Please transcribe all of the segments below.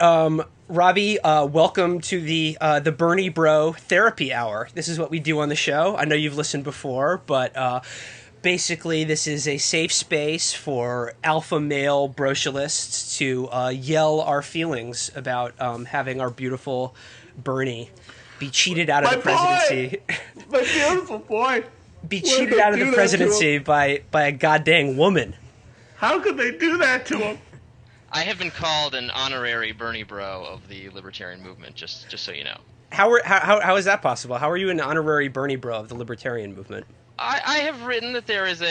Robbie, welcome to the Bernie Bro Therapy Hour. This is what we do on the show. I know you've listened before, but basically, this is a safe space for alpha male brocialists to yell our feelings about having our beautiful Bernie be cheated out of My the presidency. boy! My beautiful boy! Be Why cheated did they out of do the that to presidency him? by a goddamn woman. How could they do that to him? I have been called an honorary Bernie Bro of the Libertarian movement, just so you know. How is that possible? How are you an honorary Bernie Bro of the Libertarian movement? I have written that there was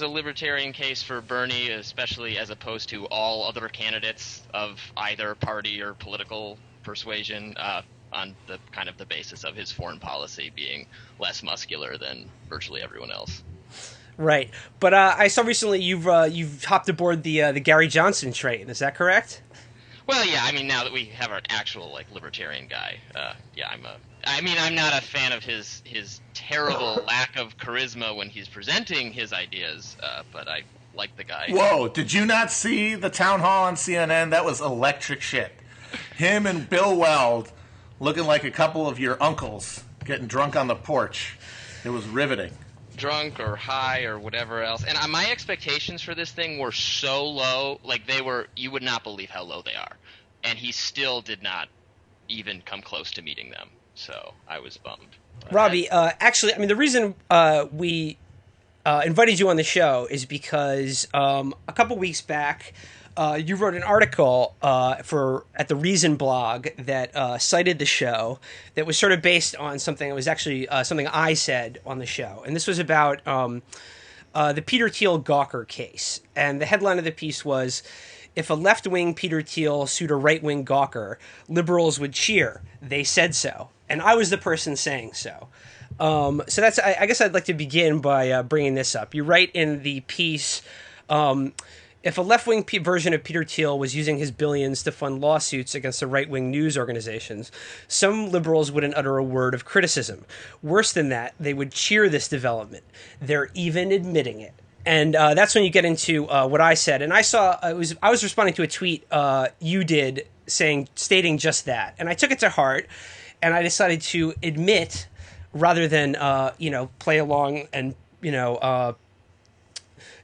a libertarian case for Bernie, especially as opposed to all other candidates of either party or political persuasion, on the kind of the basis of his foreign policy being less muscular than virtually everyone else. Right, but I saw recently you've hopped aboard the Gary Johnson train. Is that correct? Well, yeah, I mean, now that we have an actual libertarian guy, yeah, I'm not a fan of his terrible lack of charisma when he's presenting his ideas, but I like the guy. Whoa, did you not see the town hall on CNN? That was electric shit. Him and Bill Weld looking like a couple of your uncles getting drunk on the porch. It was riveting. Drunk or high or whatever else, and my expectations for this thing were so low, you would not believe how low they are, and he still did not even come close to meeting them, so I was bummed. Robbie, actually, I mean, the reason we invited you on the show is because a couple weeks back you wrote an article at the Reason blog that cited the show that was sort of based on something that was actually something I said on the show. And this was about the Peter Thiel Gawker case. And the headline of the piece was, "If a left-wing Peter Thiel sued a right-wing Gawker, liberals would cheer. They said so." And I was the person saying so. So that's, I guess I'd like to begin by bringing this up. You write in the piece, if a left-wing version of Peter Thiel was using his billions to fund lawsuits against the right-wing news organizations, some liberals wouldn't utter a word of criticism. Worse than that, they would cheer this development. They're even admitting it. And that's when you get into what I said. And I was responding to a tweet you did stating just that. And I took it to heart, and I decided to admit rather than play along and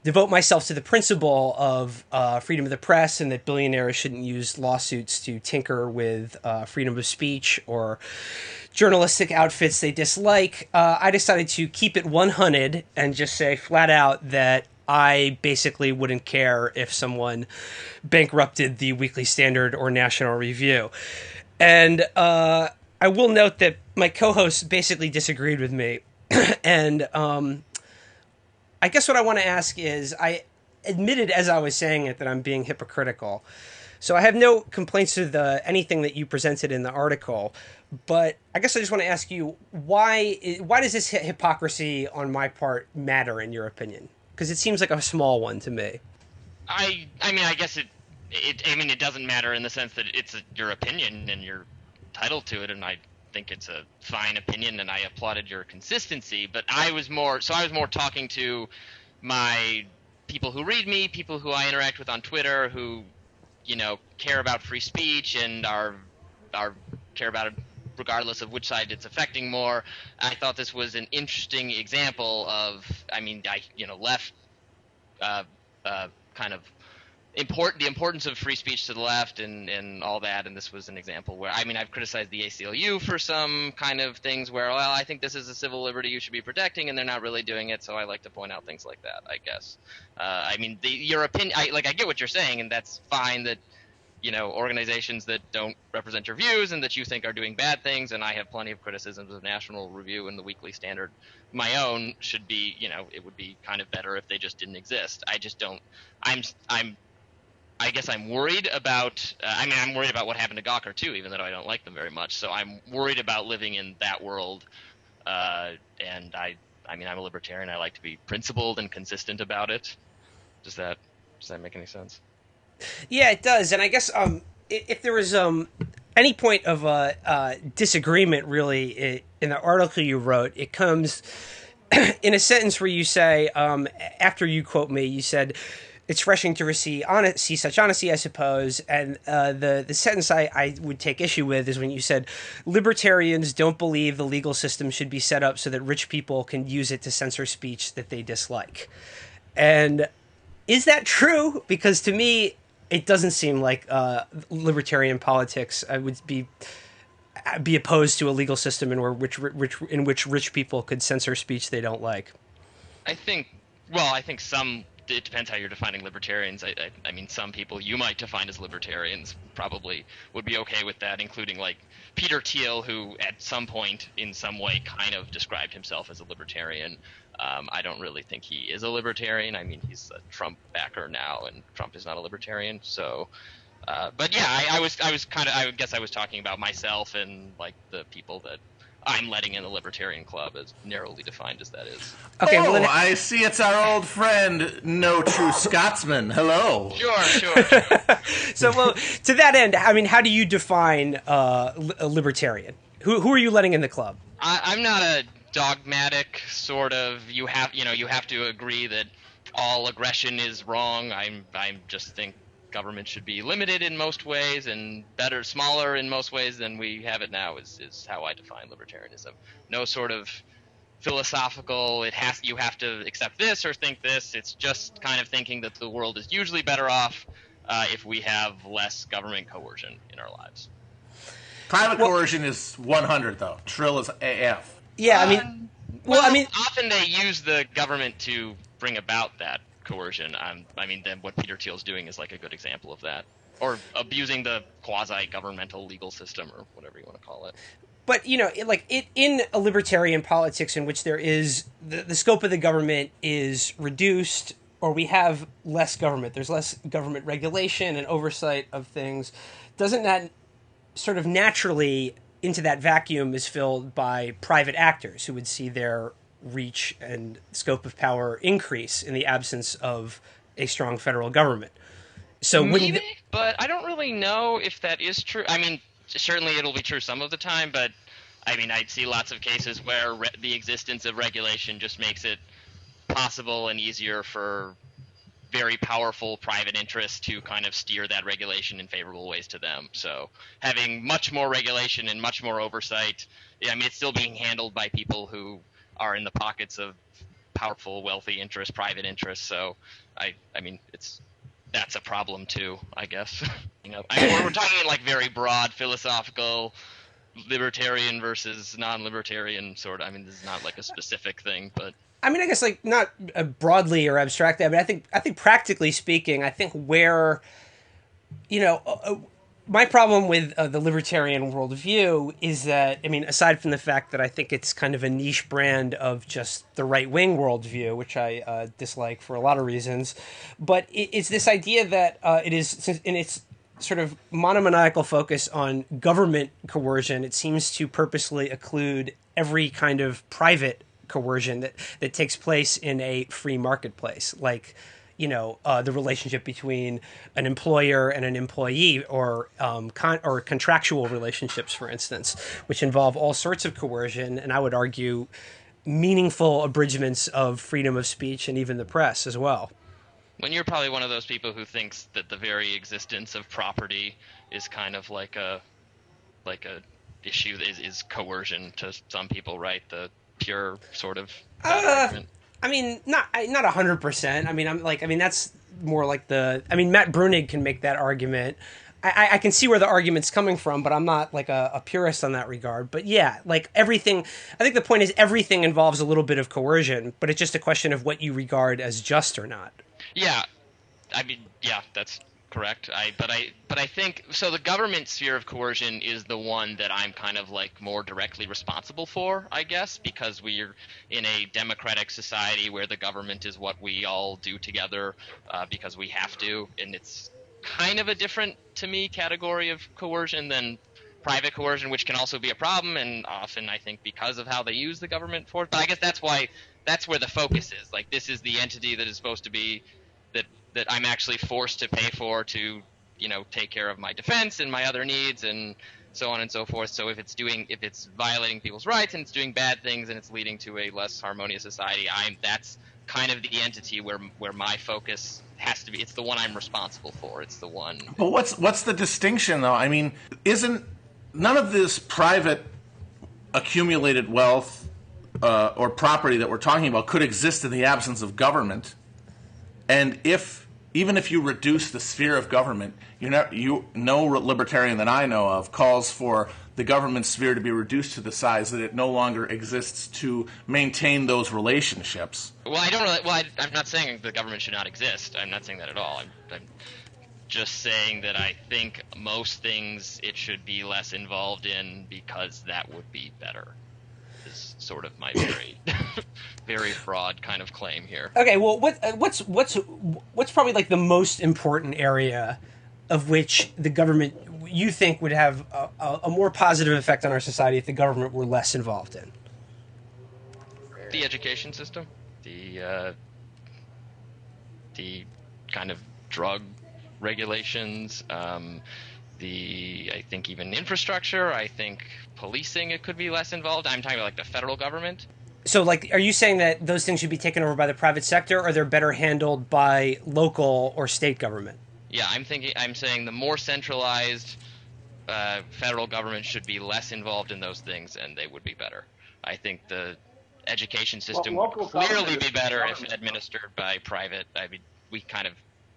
devote myself to the principle of freedom of the press and that billionaires shouldn't use lawsuits to tinker with freedom of speech or journalistic outfits they dislike. I decided to keep it 100 and just say flat out that I basically wouldn't care if someone bankrupted the Weekly Standard or National Review. And I will note that my co-host basically disagreed with me. And I guess what I want to ask is, I admitted as I was saying it that I'm being hypocritical. So I have no complaints with anything that you presented in the article, but I guess I just want to ask you, why does this hypocrisy on my part matter in your opinion? Because it seems like a small one to me. I mean, I guess it doesn't matter in the sense that it's your opinion and you're entitled to it, and I think it's a fine opinion, and I applauded your consistency. But I was more talking to my people who read me, people who I interact with on Twitter, who care about free speech and are care about it regardless of which side it's affecting more. I thought this was an interesting example of, left kind of the importance of free speech to the left and all that, and this was an example where, I've criticized the ACLU for some kind of things where, well, I think this is a civil liberty you should be protecting, and they're not really doing it, so I like to point out things like that, I guess. Your opinion, I get what you're saying, and that's fine that, organizations that don't represent your views and that you think are doing bad things, and I have plenty of criticisms of National Review and the Weekly Standard. My own should be, it would be kind of better if they just didn't exist. I just don't, I guess I'm worried about, I'm worried about what happened to Gawker too, even though I don't like them very much. So I'm worried about living in that world. And I'm a libertarian. I like to be principled and consistent about it. Does that make any sense? Yeah, it does. And I guess if there was any point of disagreement really in the article you wrote, it comes in a sentence where you say, after you quote me, you said, it's refreshing to see such honesty, I suppose. And the sentence I would take issue with is when you said libertarians don't believe the legal system should be set up so that rich people can use it to censor speech that they dislike. And is that true? Because to me, it doesn't seem like libertarian politics would be opposed to a legal system in which rich people could censor speech they don't like. I think some. It depends how you're defining libertarians. I mean, some people you might define as libertarians probably would be okay with that, including like Peter Thiel, who at some point in some way kind of described himself as a libertarian. I don't really think he is a libertarian. I mean, he's a Trump backer now, and Trump is not a libertarian. So, but yeah, I guess I was talking about myself and like the people that I'm letting in the libertarian club, as narrowly defined as that is. Okay, well, I see it's our old friend, No True Scotsman. Hello. Sure. So, well, to that end, I mean, how do you define a libertarian? Who are you letting in the club? I'm not a dogmatic sort of. You have to agree that all aggression is wrong. I just think government should be limited in most ways and smaller in most ways than we have it now is how I define libertarianism. No sort of philosophical, you have to accept this or think this. It's just kind of thinking that the world is usually better off if we have less government coercion in our lives. Private coercion is 100, though. Trill is AF. Yeah, I mean... often they use the government to bring about that coercion. Then what Peter Thiel's doing is like a good example of that, or abusing the quasi-governmental legal system, or whatever you want to call it. But in a libertarian politics in which there is the scope of the government is reduced, or we have less government, there's less government regulation and oversight of things. Doesn't that sort of naturally into that vacuum is filled by private actors who would see their reach and scope of power increase in the absence of a strong federal government? So maybe, but I don't really know if that is true. I mean, certainly it'll be true some of the time, but I mean, I'd see lots of cases where the existence of regulation just makes it possible and easier for very powerful private interests to kind of steer that regulation in favorable ways to them. So having much more regulation and much more oversight, I mean, it's still being handled by people who are in the pockets of powerful, wealthy interests, private interests. So, I mean, that's a problem too, I guess. We're talking in like very broad philosophical, libertarian versus non-libertarian sort of. I mean, this is not like a specific thing, but. I mean, I guess like not broadly or abstractly, but I think practically speaking, I think where, my problem with the libertarian worldview is that, I mean, aside from the fact that I think it's kind of a niche brand of just the right-wing worldview, which I dislike for a lot of reasons, but it's this idea that it is, in its sort of monomaniacal focus on government coercion, it seems to purposely occlude every kind of private coercion that takes place in a free marketplace, like the relationship between an employer and an employee, or contractual relationships, for instance, which involve all sorts of coercion, and I would argue meaningful abridgments of freedom of speech and even the press as well. When you're probably one of those people who thinks that the very existence of property is kind of like a issue is coercion to some people, right? The pure sort of argument. I mean, not 100%. That's more like Matt Brunig can make that argument. I can see where the argument's coming from, but I'm not like a purist on that regard. But yeah, like everything, I think the point is everything involves a little bit of coercion, but it's just a question of what you regard as just or not. Yeah, I mean, yeah, that's correct. But I think so. The government sphere of coercion is the one that I'm kind of like more directly responsible for, I guess, because we're in a democratic society where the government is what we all do together because we have to, and it's kind of a different, to me, category of coercion than private coercion, which can also be a problem, and often I think because of how they use the government for it. But I guess that's where the focus is. Like, this is the entity that is supposed to be that I'm actually forced to pay for to, take care of my defense and my other needs and so on and so forth. So if it's violating people's rights and it's doing bad things and it's leading to a less harmonious society, that's kind of the entity where my focus has to be. It's the one I'm responsible for. It's the one. But what's the distinction, though? I mean, isn't none of this private accumulated wealth or property that we're talking about could exist in the absence of government? And even if you reduce the sphere of government, no libertarian that I know of calls for the government sphere to be reduced to the size that it no longer exists to maintain those relationships. Well, I don't really. Well, I'm not saying the government should not exist. I'm not saying that at all. I'm just saying that I think most things it should be less involved in because that would be better. Is sort of my very, very broad kind of claim here. Okay, well, what's probably like the most important area of which the government you think would have a more positive effect on our society if the government were less involved in? The education system, the kind of drug regulations, I think even infrastructure. I think policing, it could be less involved. I'm talking about like the federal government. So, like, are you saying that those things should be taken over by the private sector, or they're better handled by local or state government? Yeah, I'm saying the more centralized federal government should be less involved in those things, and they would be better. I think the education system would clearly be better if administered by private. I mean, we kind of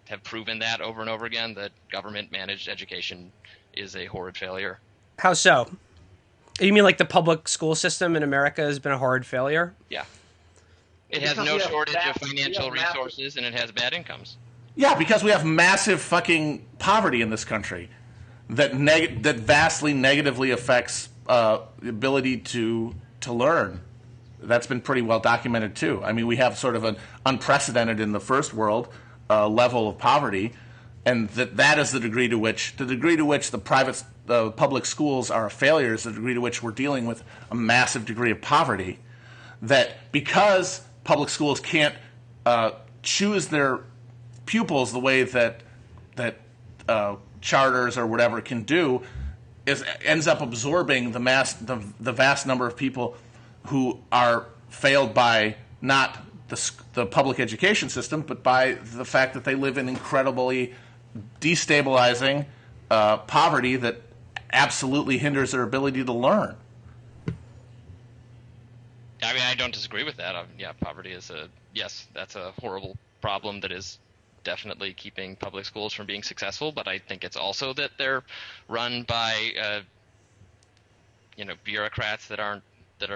have proven that over and over again, that government-managed education is a horrid failure. How so? You mean like the public school system in America has been a horrid failure? Yeah. It has no shortage of financial resources, and it has bad incomes. Yeah, because we have massive fucking poverty in this country that vastly negatively affects the ability to learn. That's been pretty well documented too. I mean, we have sort of an unprecedented in the first world level of poverty, and that is the degree to which the public schools are a failure is the degree to which we're dealing with a massive degree of poverty. That because public schools can't choose their pupils the way that charters or whatever can do, ends up absorbing the vast number of people who are failed by not the public education system, but by the fact that they live in incredibly destabilizing poverty that absolutely hinders their ability to learn. I mean, I don't disagree with that. Yeah, poverty is that's a horrible problem that is definitely keeping public schools from being successful, but I think it's also that they're run by bureaucrats that are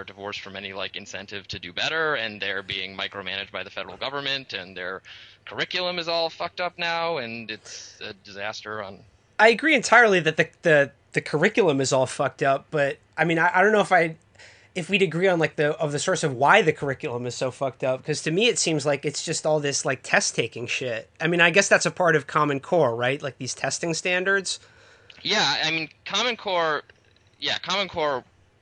divorced from any like incentive to do better, and they're being micromanaged by the federal government, and their curriculum is all fucked up now, and it's a disaster. I agree entirely that the curriculum is all fucked up, but I mean, I don't know if we'd agree on like the source of why the curriculum is so fucked up, because to me it seems like it's just all this like test taking shit. I mean, I guess that's a part of Common Core, right? Like these testing standards. Yeah, I mean, Common Core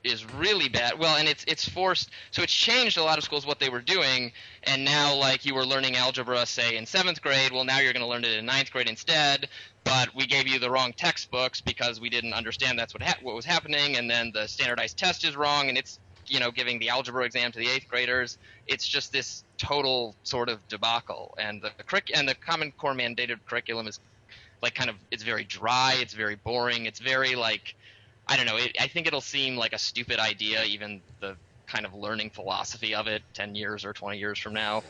is really bad. Well, and it's forced, so it's changed a lot of schools what they were doing, and now like you were learning algebra, say in 7th grade, well now you're going to learn it in 9th grade instead, but we gave you the wrong textbooks because we didn't understand that's what was happening, and then the standardized test is wrong, and it's giving the algebra exam to the 8th graders. It's just this total sort of debacle, and the Common Core mandated curriculum is like it's very dry, it's very boring, it's very like, I don't know, I think it'll seem like a stupid idea, even the kind of learning philosophy of it 10 years or 20 years from now.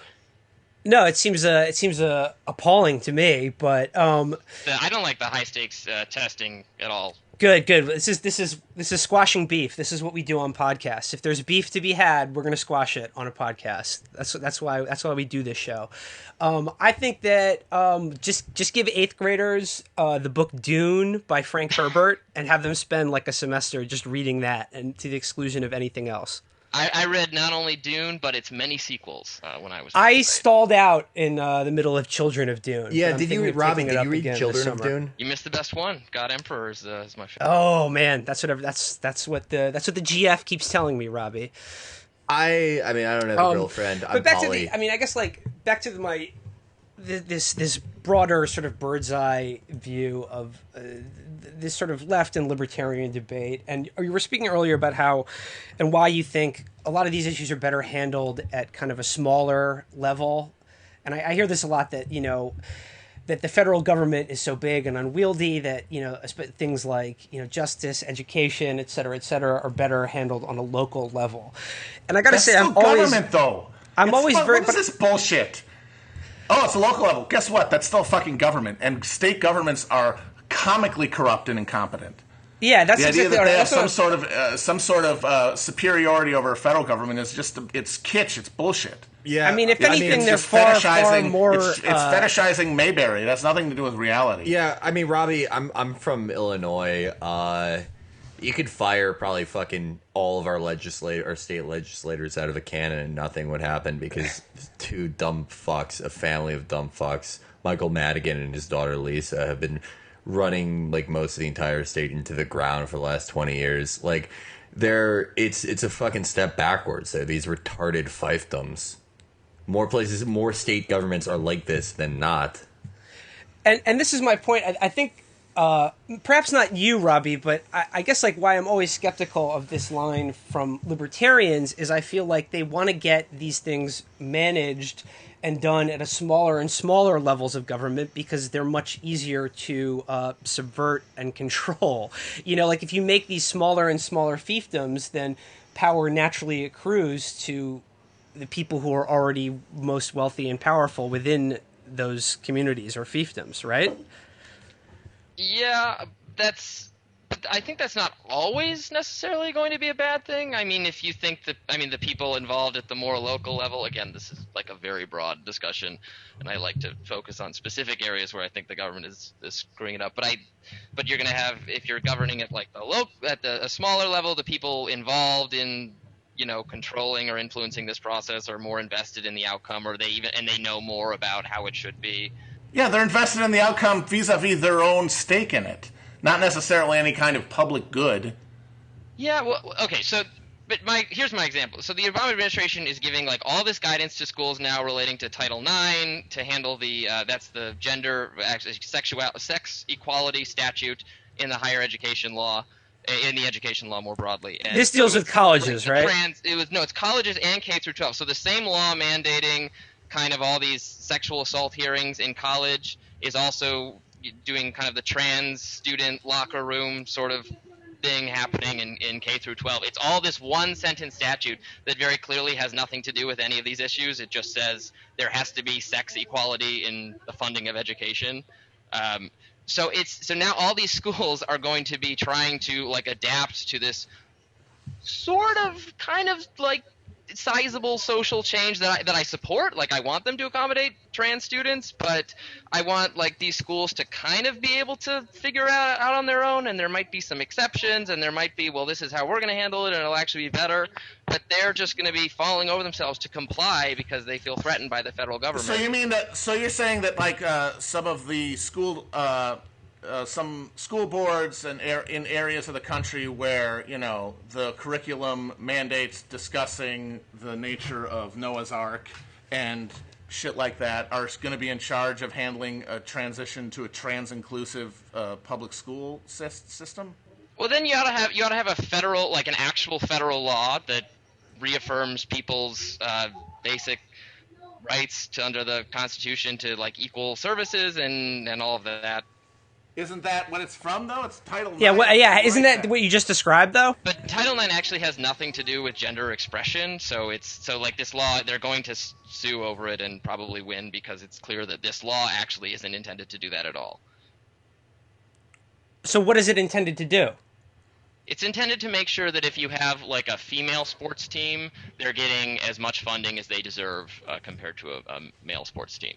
No, it seems appalling to me, but I don't like the high stakes testing at all. Good. This is squashing beef. This is what we do on podcasts. If there's beef to be had, we're going to squash it on a podcast. That's why we do this show. I think that just give 8th graders the book Dune by Frank Herbert and have them spend like a semester just reading that, and to the exclusion of anything else. I read not only Dune, but its many sequels when I was. I stalled out in the middle of Children of Dune. Yeah, did you read Robbie? Did you read Children of Dune? You missed the best one. God Emperor is my favorite. Oh man, that's what the GF keeps telling me, Robbie. I mean, I don't have a girlfriend. I'm poly. I guess like back to this broader sort of bird's eye view of this sort of left and libertarian debate, and you were speaking earlier about how and why you think a lot of these issues are better handled at kind of a smaller level and I hear this a lot, that that the federal government is so big and unwieldy that things like justice, education, et cetera, are better handled on a local level. And I got to say, I'm always government though. What is this bullshit? Oh, it's a local level. Guess what? That's still fucking government, and state governments are comically corrupt and incompetent. Yeah, that's the idea exactly that they have some sort of superiority over a federal government is just it's kitsch. It's bullshit. Yeah, I mean, if anything, they're far more. It's fetishizing Mayberry. That's nothing to do with reality. Yeah, I mean, Robbie, I'm from Illinois. You could fire probably fucking all of our state legislators out of a cannon and nothing would happen because two dumb fucks, a family of dumb fucks, Michael Madigan and his daughter Lisa, have been running like most of the entire state into the ground for the last 20 years. Like, it's a fucking step backwards. They're these retarded fiefdoms. More state governments are like this than not. And this is my point. I think perhaps not you, Robbie, but I guess like why I'm always skeptical of this line from libertarians is I feel like they want to get these things managed and done at a smaller and smaller levels of government because they're much easier to subvert and control. Like if you make these smaller and smaller fiefdoms, then power naturally accrues to the people who are already most wealthy and powerful within those communities or fiefdoms, right? Yeah, I think that's not always necessarily going to be a bad thing. I mean, if you think that, the people involved at the more local level, again, this is like a very broad discussion, and I like to focus on specific areas where I think the government is screwing it up. But you're going to have, if you're governing at like a smaller level, the people involved in controlling or influencing this process are more invested in the outcome, or they know more about how it should be. Yeah, they're invested in the outcome vis-a-vis their own stake in it, not necessarily any kind of public good. Yeah, well, okay, but here's my example. So the Obama administration is giving like all this guidance to schools now relating to Title IX to handle that's the sex equality statute in the higher education law. In the education law more broadly. And this deals with colleges, right? It's colleges and K through 12. So the same law mandating kind of all these sexual assault hearings in college is also doing kind of the trans student locker room sort of thing happening in K through 12. It's all this one sentence statute that very clearly has nothing to do with any of these issues. It just says there has to be sex equality in the funding of education. So now all these schools are going to be trying to like adapt to this sort of kind of like sizable social change that I support. Like I want them to accommodate trans students, but I want like these schools to kind of be able to figure out on their own, and there might be some exceptions, and there might be, well, this is how we're going to handle it and it'll actually be better, but they're just going to be falling over themselves to comply because they feel threatened by the federal government. So you're saying that like some of the some school boards and in areas of the country where the curriculum mandates discussing the nature of Noah's Ark and shit like that are going to be in charge of handling a transition to a trans-inclusive public school system? Well, then you ought to have a federal, like an actual federal law that reaffirms people's basic rights under the Constitution to like equal services and all of that. Isn't that what it's from, though? It's Title IX. Yeah, isn't that what you just described, though? But Title IX actually has nothing to do with gender expression, so like this law, they're going to sue over it and probably win because it's clear that this law actually isn't intended to do that at all. So what is it intended to do? It's intended to make sure that if you have like a female sports team, they're getting as much funding as they deserve compared to a male sports team.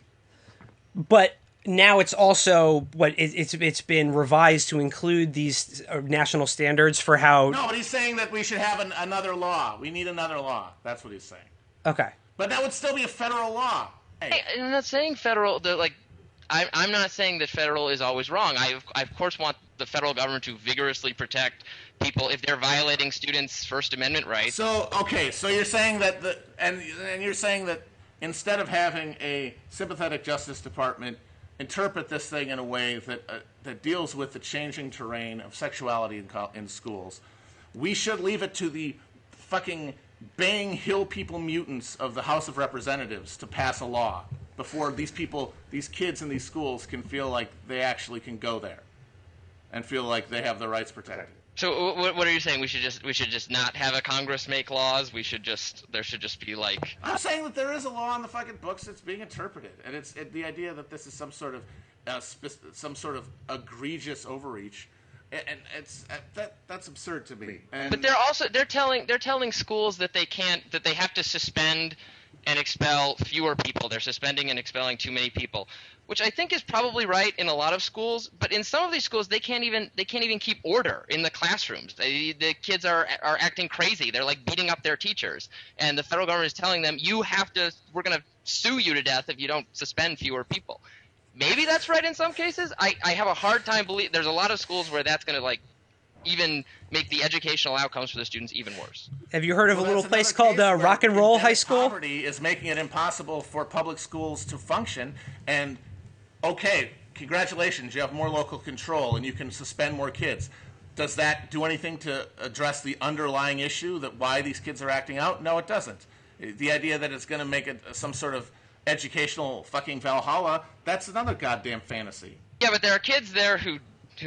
But now it's also it's been revised to include these national standards for how. No, but he's saying that we should have another law. We need another law. That's what he's saying. Okay, but that would still be a federal law. Hey. I'm not saying federal. I'm not saying that federal is always wrong. I of course want the federal government to vigorously protect people if they're violating students' First Amendment rights. So you're saying that and you're saying that instead of having a sympathetic Justice Department interpret this thing in a way that deals with the changing terrain of sexuality in schools, we should leave it to the fucking Bang Hill people mutants of the House of Representatives to pass a law before these kids in these schools can feel like they actually can go there and feel like they have their rights protected. So what are you saying? We should just not have a Congress make laws. There should just be like. I'm saying that there is a law in the fucking books that's being interpreted, and it's the idea that this is some sort of egregious overreach, and that's absurd to me. And but they're telling schools that they have to suspend and expel fewer people. They're suspending and expelling too many people, which I think is probably right in a lot of schools. But in some of these schools, they can't even keep order in the classrooms. The kids are acting crazy. They're like beating up their teachers, and the federal government is telling them, we're going to sue you to death if you don't suspend fewer people. Maybe that's right in some cases. I have a hard time believing there's a lot of schools where that's going to even make the educational outcomes for the students even worse. Have you heard of a little place called Rock and Roll High School? Poverty is making it impossible for public schools to function. And okay, congratulations, you have more local control and you can suspend more kids. Does that do anything to address the underlying issue that why these kids are acting out? No, it doesn't. The idea that it's going to make it some sort of educational fucking Valhalla, that's another goddamn fantasy. Yeah, but there are kids there who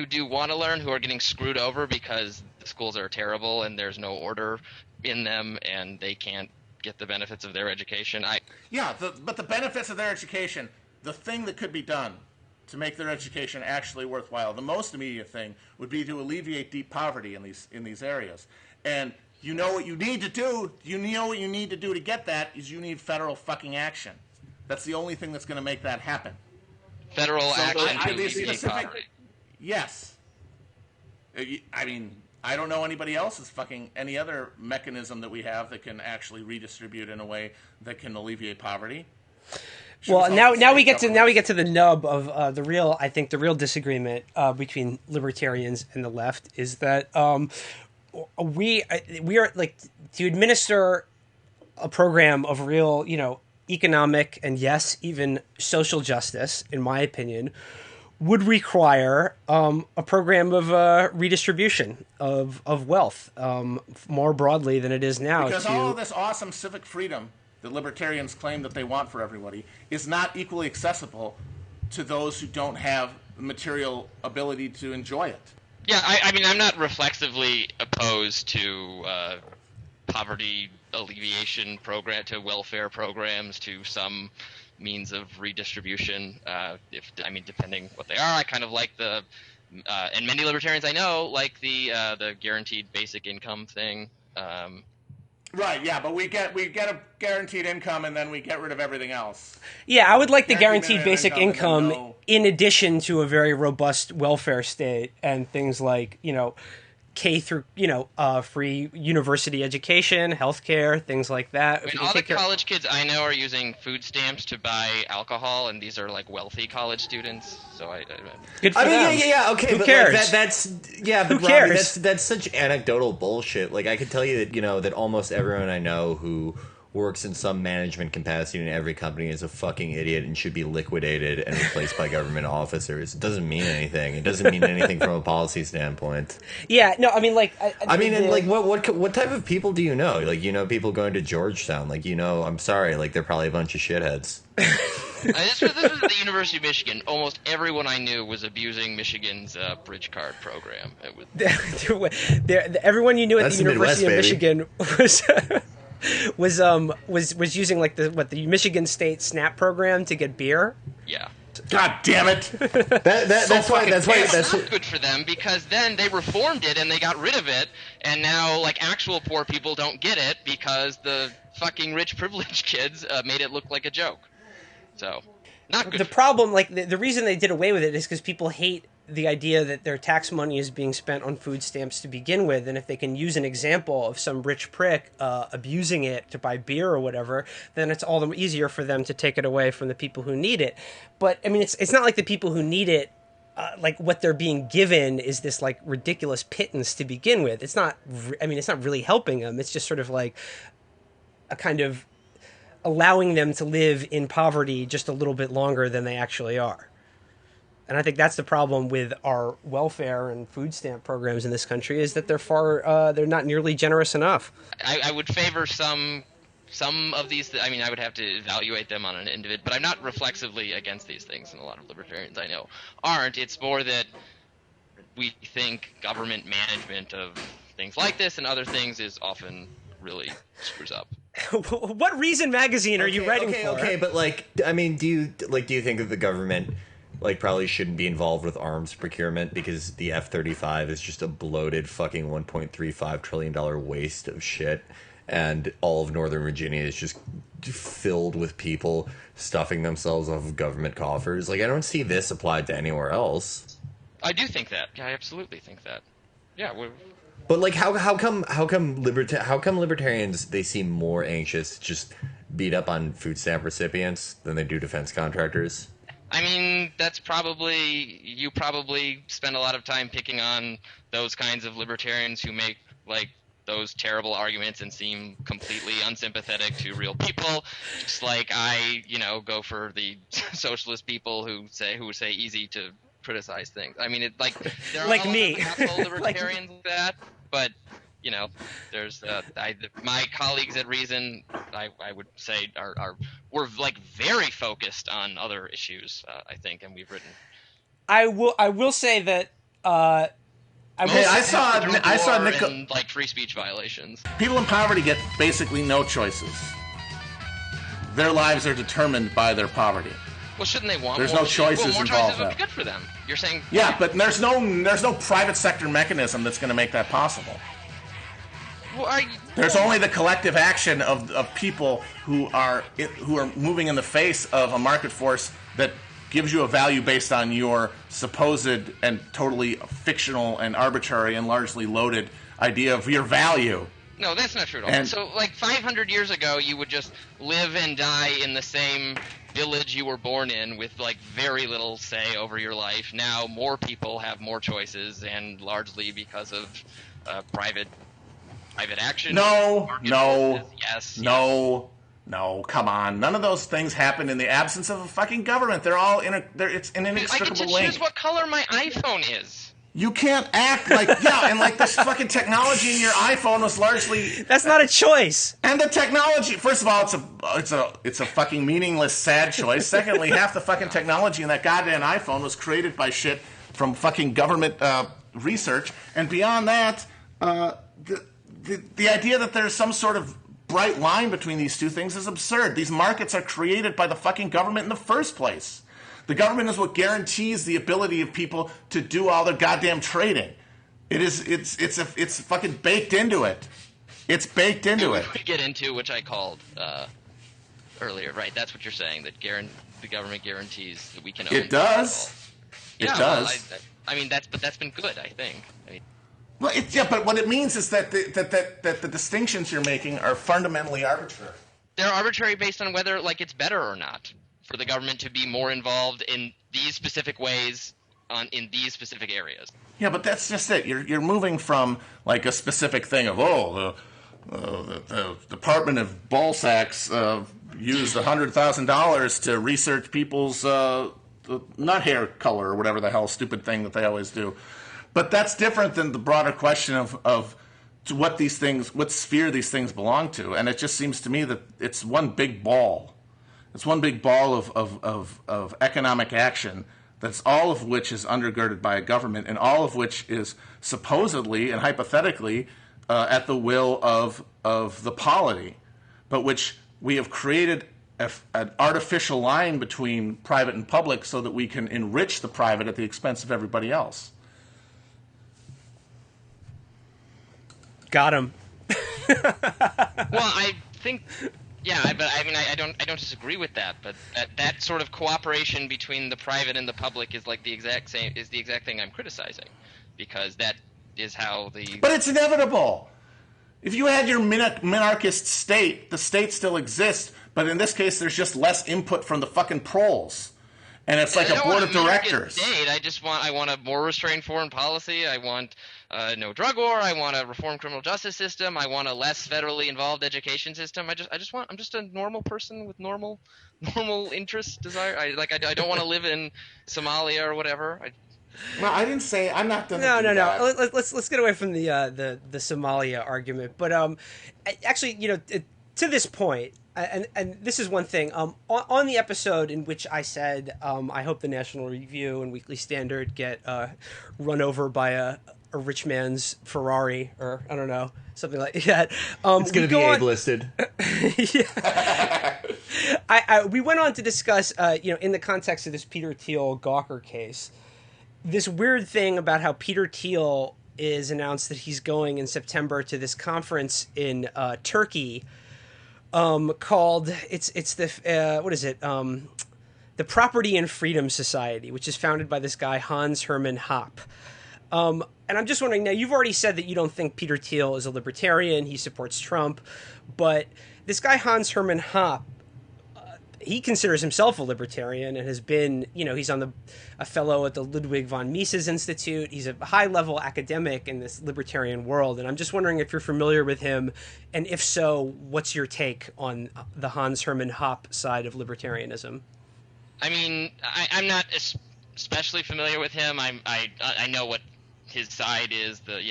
do want to learn, who are getting screwed over because the schools are terrible and there's no order in them and they can't get the benefits of their education. But the benefits of their education, the thing that could be done to make their education actually worthwhile, the most immediate thing would be to alleviate deep poverty in these areas. And you know what you need to do? You know what you need to do to get that is you need federal fucking action. That's the only thing that's going to make that happen. Federal action to alleviate poverty. Yes. I mean, I don't know anybody else's any other mechanism that we have that can actually redistribute in a way that can alleviate poverty. Well, now we get to the nub of the real disagreement between libertarians and the left is that we are like to administer a program of real, economic and yes, even social justice, in my opinion, would require a program of redistribution of wealth more broadly than it is now. Because all of this awesome civic freedom that libertarians claim that they want for everybody is not equally accessible to those who don't have the material ability to enjoy it. Yeah, I mean, I'm not reflexively opposed to poverty alleviation to welfare programs, to some means of redistribution. Depending what they are, I kind of like and many libertarians I know like the guaranteed basic income thing. Right, yeah, but we get a guaranteed income and then we get rid of everything else. Yeah, I would like the guaranteed basic income in addition to a very robust welfare state and things like, K through, free university education, healthcare, things like that. All the college kids I know are using food stamps to buy alcohol, and these are like wealthy college students. So good for them. Yeah, okay. Who cares? Who cares? That's such anecdotal bullshit. Like I could tell you that that almost everyone I know who works in some management capacity in every company is a fucking idiot and should be liquidated and replaced by government officers. It doesn't mean anything. It doesn't mean anything from a policy standpoint. Yeah, no, I mean, like... what type of people do you know? Like, people going to Georgetown. Like, I'm sorry, like, they're probably a bunch of shitheads. This was at the University of Michigan. Almost everyone I knew was abusing Michigan's bridge card program. Everyone you knew at That's the University of Midwest, Michigan was using like the Michigan State SNAP program to get beer. Yeah. God damn it! That's not good for them, because then they reformed it and they got rid of it, and now like actual poor people don't get it because the fucking rich privileged kids made it look like a joke. So not good. The problem, like the reason they did away with it is because people hate the idea that their tax money is being spent on food stamps to begin with, and if they can use an example of some rich prick abusing it to buy beer or whatever, then it's all the easier for them to take it away from the people who need it. But I mean, it's not like the people who need it, like what they're being given is this like ridiculous pittance to begin with. It's not. I mean, it's not really helping them. It's just sort of like a kind of allowing them to live in poverty just a little bit longer than they actually are. And I think that's the problem with our welfare and food stamp programs in this country, is that they're not nearly generous enough. I would favor some some of these, I mean, I would have to evaluate them on an individual, but I'm not reflexively against these things, and a lot of libertarians I know aren't. It's more that we think government management of things like this and other things is often really screws up. What Reason magazine are you writing for? Okay, but like, I mean, do you think that the government probably shouldn't be involved with arms procurement because the F-35 is just a bloated fucking $1.35 trillion waste of shit, and all of Northern Virginia is just filled with people stuffing themselves off of government coffers? Like, I don't see this applied to anywhere else. I do think that. Yeah, I absolutely think that. Yeah, but like, how come libertarians, they seem more anxious to just beat up on food stamp recipients than they do defense contractors? I mean, you probably spend a lot of time picking on those kinds of libertarians who make like those terrible arguments and seem completely unsympathetic to real people, just like I, go for the socialist people who say easy to criticize things. I mean, there are like a lot me. of asshole libertarians like that, but there's my colleagues at Reason, I would say we're like very focused on other issues, I think, and we've written. I will say that. I saw Nick, and, like free speech violations. People in poverty get basically no choices. Their lives are determined by their poverty. Well, shouldn't they want? There's more no choices more involved. Choices would be good for them. You're saying? Yeah, but there's no private sector mechanism that's going to make that possible. Well, there's only the collective action of people who are moving in the face of a market force that gives you a value based on your supposed and totally fictional and arbitrary and largely loaded idea of your value. No, that's not true at all. So, like 500 years ago, you would just live and die in the same village you were born in with like very little say over your life. Now more people have more choices, and largely because of private action. No, yes. Come on. None of those things happen in the absence of a fucking government. They're all it's an inextricable link. I get to choose what color my iPhone is. You can't act like and like this fucking technology in your iPhone was largely. That's not a choice. And the technology, first of all, it's a fucking meaningless, sad choice. Secondly, half the fucking technology in that goddamn iPhone was created by shit from fucking government research. And beyond that, the idea that there's some sort of bright line between these two things is absurd. These markets are created by the fucking government in the first place. The government is what guarantees the ability of people to do all their goddamn trading. It's fucking baked into it. It's baked into it. We get into, which I called earlier, right? That's what you're saying, that the government guarantees that we can own. It does. It does. Well, I mean, that's been good, I think. I mean, well, but what it means is that the distinctions you're making are fundamentally arbitrary. They're arbitrary based on whether it's better or not for the government to be more involved in these specific ways in these specific areas. Yeah, but that's just it. You're moving from like a specific thing of the Department of Ball Sacks used $100,000 to research people's nut hair color or whatever the hell stupid thing that they always do. But that's different than the broader question of what sphere these things belong to. And it just seems to me that it's one big ball. It's one big ball of economic action, that's all of which is undergirded by a government, and all of which is supposedly and hypothetically at the will of the polity, but which we have created an artificial line between private and public so that we can enrich the private at the expense of everybody else. Got him. Well, I think, but I mean, I don't disagree with that. But that sort of cooperation between the private and the public is the exact thing I'm criticizing, because that is how the. But it's inevitable. If you had your minarchist state, the state still exists, but in this case, there's just less input from the fucking proles. And it's like a board of directors. I want a more restrained foreign policy. I want no drug war. I want a reformed criminal justice system. I want a less federally involved education system. I'm just a normal person with normal interests, desire. I don't want to live in Somalia or whatever. Well, I didn't say I'm not done. No. Let's get away from the Somalia argument. But actually, to this point, and this is one thing, on the episode in which I said I hope the National Review and Weekly Standard get run over by a rich man's Ferrari, or I don't know, something like that. It's going to be Abe-listed. We went on to discuss, in the context of this Peter Thiel Gawker case, this weird thing about how Peter Thiel is announced that he's going in September to this conference in Turkey, called the Property and Freedom Society, which is founded by this guy Hans Hermann Hoppe. And I'm just wondering, now you've already said that you don't think Peter Thiel is a libertarian, he supports Trump, but this guy Hans Hermann Hoppe, he considers himself a libertarian and has been, he's a fellow at the Ludwig von Mises Institute. He's a high-level academic in this libertarian world, and I'm just wondering if you're familiar with him, and if so, what's your take on the Hans Hermann Hoppe side of libertarianism? I mean, I'm not especially familiar with him. I know what his side is, the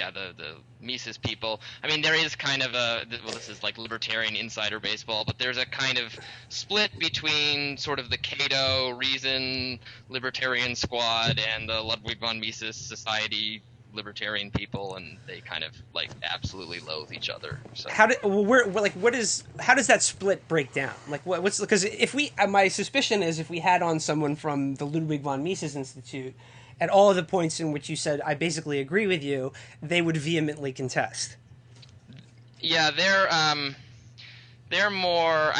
Mises people. I mean, there is kind of this is like libertarian insider baseball, but there's a kind of split between sort of the Cato Reason libertarian squad and the Ludwig von Mises Society libertarian people, and they kind of like absolutely loathe each other. So how does that split break down? Like what's, because my suspicion is if we had on someone from the Ludwig von Mises Institute, at all of the points in which you said, I basically agree with you, they would vehemently contest. Yeah, they're more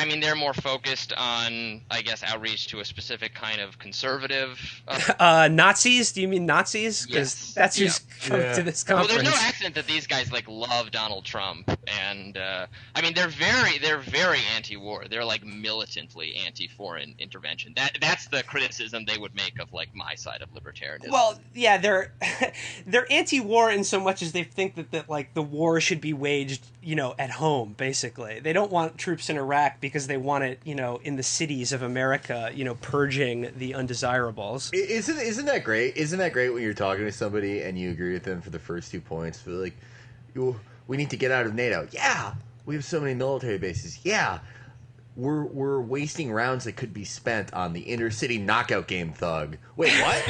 focused on, I guess, outreach to a specific kind of conservative. Nazis? Do you mean Nazis? Because that's who's come to this conference. Well, there's no accident that these guys love Donald Trump, and they're very anti-war. They're militantly anti-foreign intervention. That's the criticism they would make of my side of libertarianism. Well, yeah, they're anti-war in so much as they think that the war should be waged, at home. Basically, they don't want troops in Iraq because they want it, in the cities of America, purging the undesirables. Isn't that great? Isn't that great when you're talking to somebody and you agree with them for the first 2 points? But we need to get out of NATO. Yeah, we have so many military bases. Yeah, we're wasting rounds that could be spent on the inner city knockout game thug. Wait, what?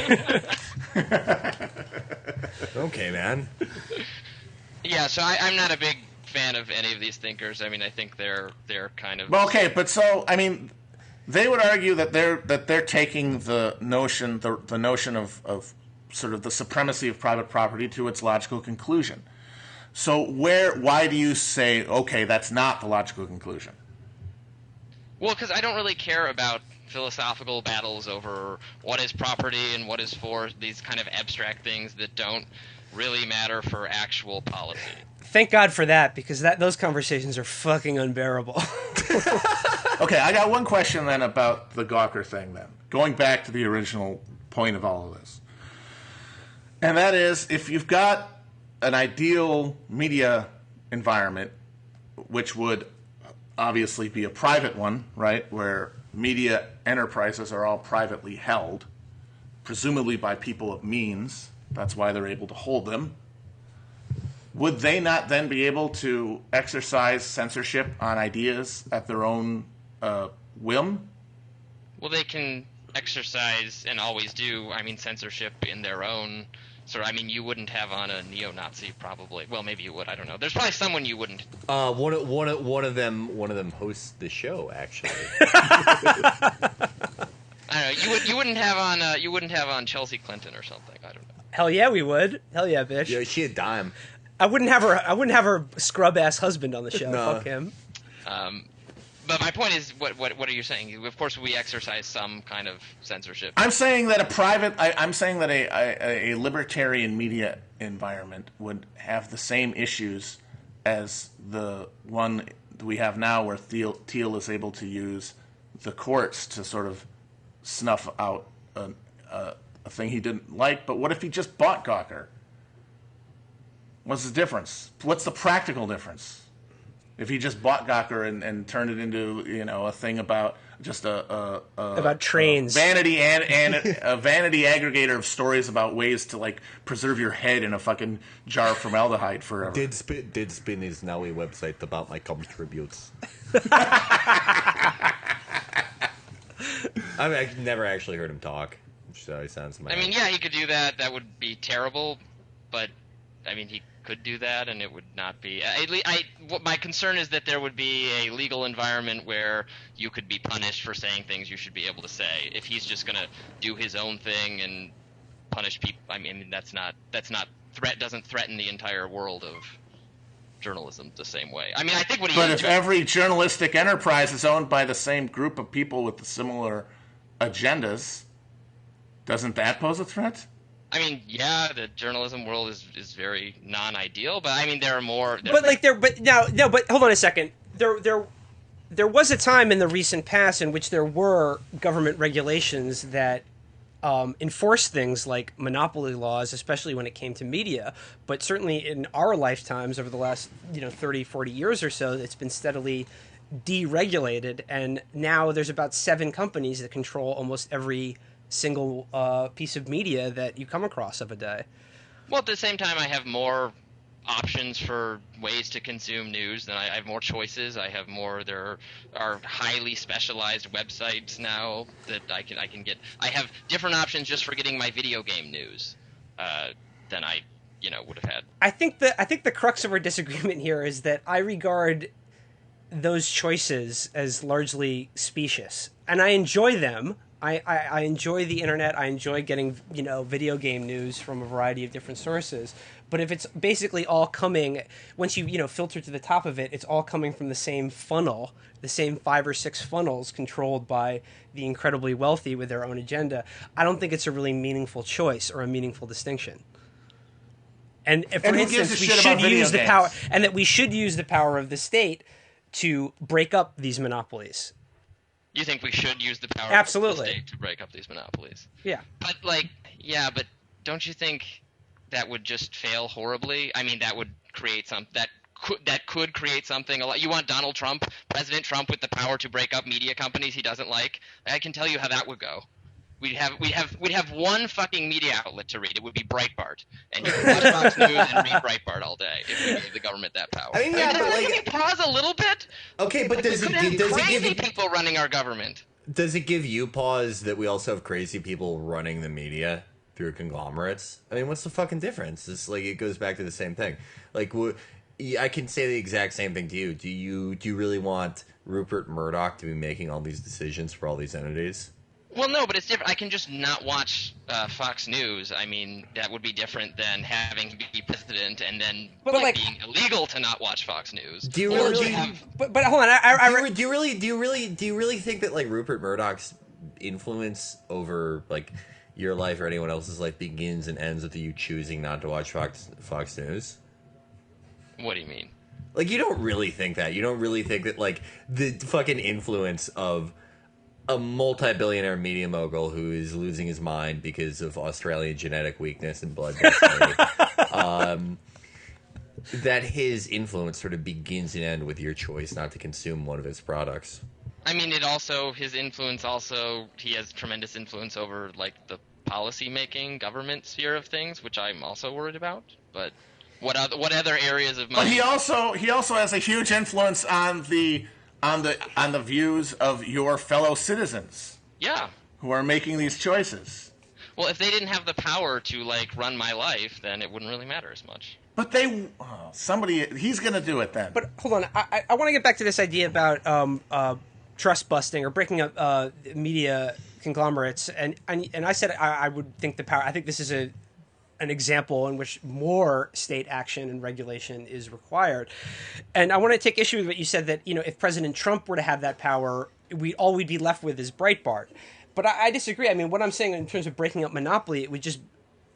Okay, man. Yeah, so I'm not a big fan of any of these thinkers. I mean, I think they're kind of... Well, okay, but so, I mean, they would argue that they're taking the notion of sort of the supremacy of private property to its logical conclusion. So why do you say, okay, that's not the logical conclusion? Well, because I don't really care about philosophical battles over what is property and what is for these kind of abstract things that don't really matter for actual policy. Thank God for that, because those conversations are fucking unbearable. Okay, I got one question then about the Gawker thing then. Going back to the original point of all of this. And that is, if you've got an ideal media environment, which would obviously be a private one, right, where media enterprises are all privately held, presumably by people of means, that's why they're able to hold them, would they not then be able to exercise censorship on ideas at their own whim? Well, they can exercise, and always do, censorship in their own sort of... you wouldn't have on a neo-Nazi, probably. Well, maybe you would, I don't know. There's probably someone you wouldn't. One of them hosts the show, actually. I don't know. You wouldn't have on Chelsea Clinton or something. I don't know. Hell yeah, we would. Hell yeah, bitch. Yeah, she a dime. I wouldn't have her scrub ass husband on the show. No. Fuck him. But my point is, what are you saying? Of course, we exercise some kind of censorship. I'm saying that a libertarian media environment would have the same issues as the one we have now, where Thiel is able to use the courts to sort of snuff out a thing he didn't like. But what if he just bought Gawker? What's the difference? What's the practical difference? If he just bought Gawker and turned it into, a thing about just a about trains, vanity and a vanity aggregator of stories about ways to like preserve your head in a fucking jar of formaldehyde forever. Did spin his Nowie website about my contributes. I've never actually heard him talk, so he sounds. I mean, yeah, he could do that. That would be terrible, but I mean, he could do that, and it would not be. My concern is that there would be a legal environment where you could be punished for saying things you should be able to say. If he's just gonna do his own thing and punish people, I mean, doesn't threaten the entire world of journalism the same way. I mean, I think what he. But if every journalistic enterprise is owned by the same group of people with similar agendas, doesn't that pose a threat? I mean, yeah, the journalism world is very non-ideal, but I mean, there are more. But hold on a second. There was a time in the recent past in which there were government regulations that enforced things like monopoly laws, especially when it came to media. But certainly in our lifetimes, over the last 30, 40 years or so, it's been steadily deregulated, and now there's about 7 companies that control almost every single piece of media that you come across of a day. Well, at the same time, I have more options for ways to consume news. Then I have more choices. I have more. There are highly specialized websites now that I can get. I have different options just for getting my video game news than I would have had. I think the crux of our disagreement here is that I regard those choices as largely specious, and I enjoy them. I enjoy the internet. I enjoy getting video game news from a variety of different sources. But if it's basically all coming, once you filter to the top of it, it's all coming from the same funnel, the same 5 or 6 funnels controlled by the incredibly wealthy with their own agenda. I don't think it's a really meaningful choice or a meaningful distinction. And for instance, we should use the power, and that we should use the power of the state to break up these monopolies. You think we should use the power Absolutely. of the state to break up these monopolies? Yeah. But but don't you think that would just fail horribly? I mean, that would create that could create something. You want Donald Trump, President Trump, with the power to break up media companies he doesn't like? I can tell you how that would go. We'd have one fucking media outlet to read. It would be Breitbart, and you could watch Fox News and read Breitbart all day if we gave the government that power. I mean, yeah, but can you pause a little bit? Okay, but does it give people running our government? Does it give you pause that we also have crazy people running the media through conglomerates? I mean, what's the fucking difference? It's like it goes back to the same thing. Like, I can say the exact same thing to you. Do you really want Rupert Murdoch to be making all these decisions for all these entities? Well, no, but it's different. I can just not watch Fox News. I mean, that would be different than having to be president and then being illegal to not watch Fox News. Do you really? But hold on. Do you really think that like Rupert Murdoch's influence over like your life or anyone else's life begins and ends with you choosing not to watch Fox News? What do you mean? Like, you don't really think that. You don't really think that like the fucking influence of a multi-billionaire media mogul who is losing his mind because of Australian genetic weakness and blood that his influence sort of begins and ends with your choice not to consume one of his products. I mean, he has tremendous influence over like the policy-making government sphere of things, which I'm also worried about. But what other areas of money? But he also has a huge influence on the views of your fellow citizens. Yeah. Who are making these choices. Well, if they didn't have the power to like run my life, then it wouldn't really matter as much. But he's going to do it then. But hold on, I want to get back to this idea about trust busting or breaking up media conglomerates, and I said I would think the power. I think this is an example in which more state action and regulation is required. And I want to take issue with what you said that, if President Trump were to have that power, we'd be left with is Breitbart. But I disagree. I mean, what I'm saying in terms of breaking up monopoly, it would just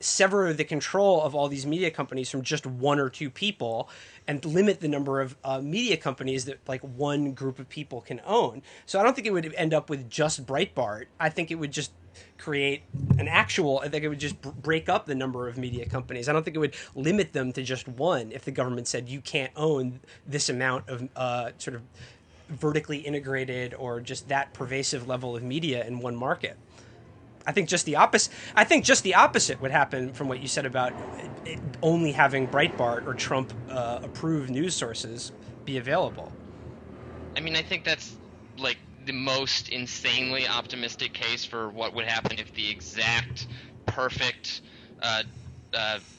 sever the control of all these media companies from just 1 or 2 people and limit the number of media companies that like one group of people can own. So I don't think it would end up with just Breitbart. I think it would just create I think it would just break up the number of media companies. I don't think it would limit them to just one if the government said you can't own this amount of sort of vertically integrated or just that pervasive level of media in one market. I think just the opposite. I think just the opposite would happen from what you said about it only having Breitbart or Trump approved news sources be available. I mean, I think that's like the most insanely optimistic case for what would happen if the exact perfect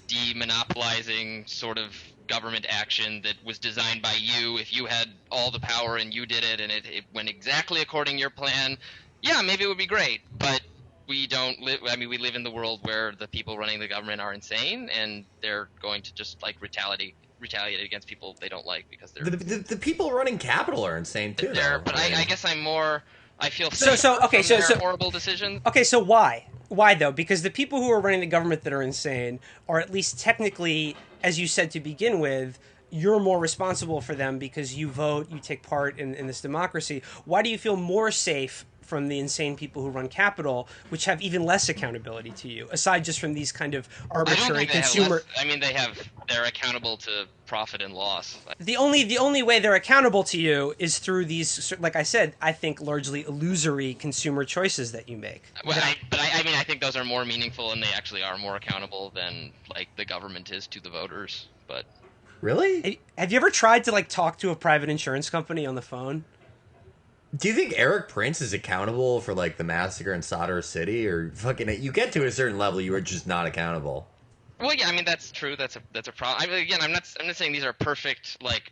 demonopolizing sort of government action that was designed by you, if you had all the power and you did it and it went exactly according to your plan, yeah, maybe it would be great. But we don't live, I mean, we live in the world where the people running the government are insane and they're going to just like retaliate against people they don't like because they're the people running Capitol are insane too. But I guess I feel so horrible decisions. Okay, so why though? Because the people who are running the government that are insane are at least technically, as you said to begin with, you're more responsible for them because you vote, you take part in this democracy. Why do you feel more safe from the insane people who run Capitol, which have even less accountability to you, aside just from these kind of arbitrary consumer? They're accountable to profit and loss. The only way they're accountable to you is through these, like I said, I think largely illusory consumer choices that you make. Well, I think those are more meaningful and they actually are more accountable than like the government is to the voters. But really, have you ever tried to like talk to a private insurance company on the phone? Do you think Eric Prince is accountable for like the massacre in Sadr City, or fucking you get to a certain level, you are just not accountable? Well, yeah, I mean that's true. That's a problem. I mean, again, I'm not saying these are perfect. Like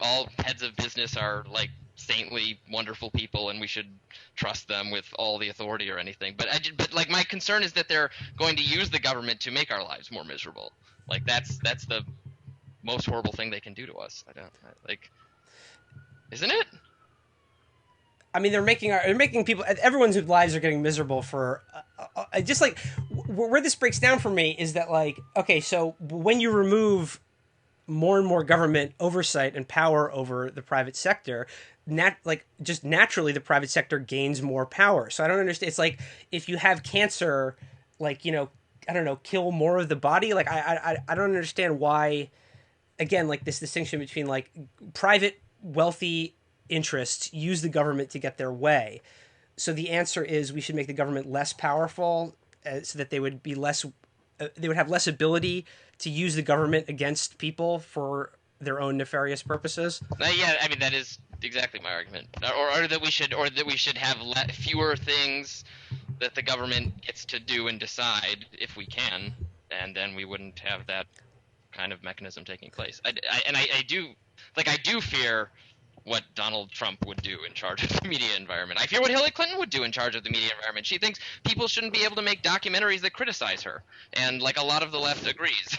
all heads of business are like saintly, wonderful people, and we should trust them with all the authority or anything. But like my concern is that they're going to use the government to make our lives more miserable. Like that's the most horrible thing they can do to us. Isn't it? I mean, they're making people, everyone's lives are getting miserable for, just like, where this breaks down for me is that, like, okay, so when you remove more and more government oversight and power over the private sector, just naturally the private sector gains more power. So I don't understand. It's like, if you have cancer, like, I don't know, kill more of the body. Like, I don't understand why, again, like this distinction between, like, private, wealthy interests use the government to get their way. So the answer is we should make the government less powerful so that they would have less ability to use the government against people for their own nefarious purposes. Yeah, I mean that is exactly my argument. Or that we should have fewer things that the government gets to do and decide if we can, and then we wouldn't have that kind of mechanism taking place. I do fear what Donald Trump would do in charge of the media environment. I fear what Hillary Clinton would do in charge of the media environment. She thinks people shouldn't be able to make documentaries that criticize her, and like a lot of the left agrees.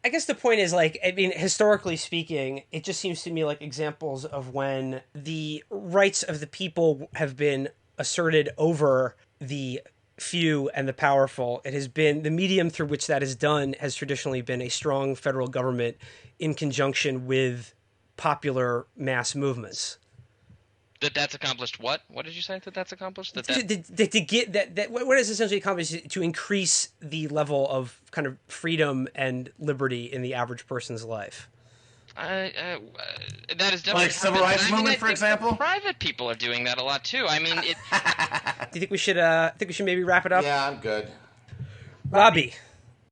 I guess the point is, like, I mean, historically speaking, it just seems to me like examples of when the rights of the people have been asserted over the few and the powerful. It has been the medium through which that is done has traditionally been a strong federal government in conjunction with popular mass movements. That's accomplished what? What did you say that's accomplished? To get that what is essentially accomplished to increase the level of kind of freedom and liberty in the average person's life. That is definitely like civil rights movement, for example. Private people are doing that a lot too. I mean, Do you think we should maybe wrap it up? Yeah, I'm good. Robbie,